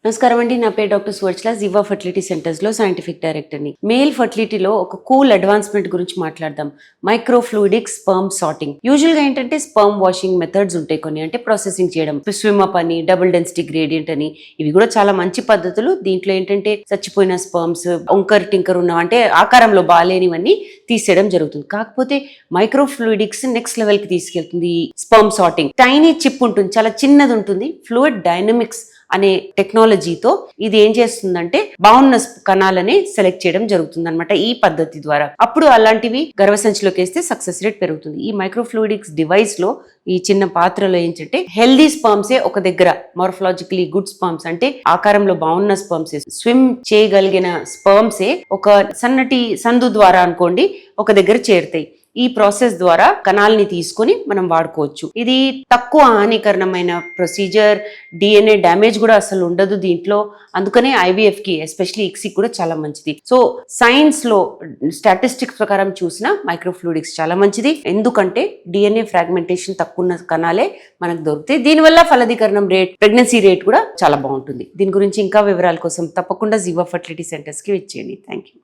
నమస్కారం అండి. నా పేరు doctor Suvarchala, Ziva fertility centres లో సైంటిఫిక్ డైరెక్టర్ని. మేల్ ఫర్టిలిటీలో ఒక కూల్ అడ్వాన్స్మెంట్ గురించి మాట్లాడదాం. Microfluidic sperm sorting. యూజువల్ గా ఏంటంటే స్పర్మ్ వాషింగ్ మెథడ్స్ ఉంటాయి కొన్ని, అంటే ప్రాసెసింగ్ చేయడం, స్విమ్ అప్ అని, డబుల్ డెన్సిటీ గ్రేడియంట్ అని, ఇవి కూడా చాలా మంచి పద్ధతులు. దీంట్లో ఏంటంటే చచ్చిపోయిన స్పర్మ్స్, ఒంకర్ టింకర్ ఉన్న అంటే ఆకారంలో బాలేనివన్నీ తీసేయడం జరుగుతుంది. కాకపోతే మైక్రోఫ్లూయిడిక్స్ నెక్స్ట్ లెవెల్ కి తీసుకెళ్తుంది. స్పర్మ్ సార్టింగ్ టైనీ చిప్ ఉంటుంది, చాలా చిన్నది ఉంటుంది. ఫ్లూయిడ్ డైనమిక్స్ అనే టెక్నాలజీతో ఇది ఏం చేస్తుందంటే బాగున్న కణాలని సెలెక్ట్ చేయడం జరుగుతుంది అనమాట ఈ పద్ధతి ద్వారా. అప్పుడు అలాంటివి గర్భసంచిలోకి వేస్తే సక్సెస్ రేట్ పెరుగుతుంది. ఈ మైక్రోఫ్లూయిడిక్స్ డివైస్ లో, ఈ చిన్న పాత్రలో ఏంటంటే హెల్దీ స్పర్మ్సే ఒక దగ్గర, మార్ఫలాజికలీ గుడ్ స్పర్మ్స్ అంటే ఆకారంలో బాగున్న స్పర్మ్సే, స్విమ్ చేయగలిగిన స్పర్మ్సే ఒక సన్నటి సందు ద్వారా అనుకోండి ఒక దగ్గర చేరుతాయి. ఈ ప్రాసెస్ ద్వారా కణాలని తీసుకొని మనం వాడుకోవచ్చు. ఇది తక్కువ హానికరమైన ప్రొసీజర్, డిఎన్ఏ డ్యామేజ్ కూడా అసలు ఉండదు దీంట్లో. అందుకనే ఐవీఎఫ్ కి, ఎస్పెషలీ ఇక్సీ కూడా చాలా మంచిది. సో సైన్స్ లో స్టాటిస్టిక్స్ ప్రకారం చూసిన మైక్రోఫ్లూయిడిక్స్ చాలా మంచిది. ఎందుకంటే డిఎన్ఏ ఫ్రాగ్మెంటేషన్ తక్కువ ఉన్న కణాలే మనకు దొరుకుతాయి. దీనివల్ల ఫలదీకరణం రేట్, ప్రెగ్నెన్సీ రేట్ కూడా చాలా బాగుంటుంది. దీని గురించి ఇంకా వివరాల కోసం తప్పకుండా జివా ఫర్టిలిటీ సెంటర్స్ కి వచ్చేయండి. Thank you.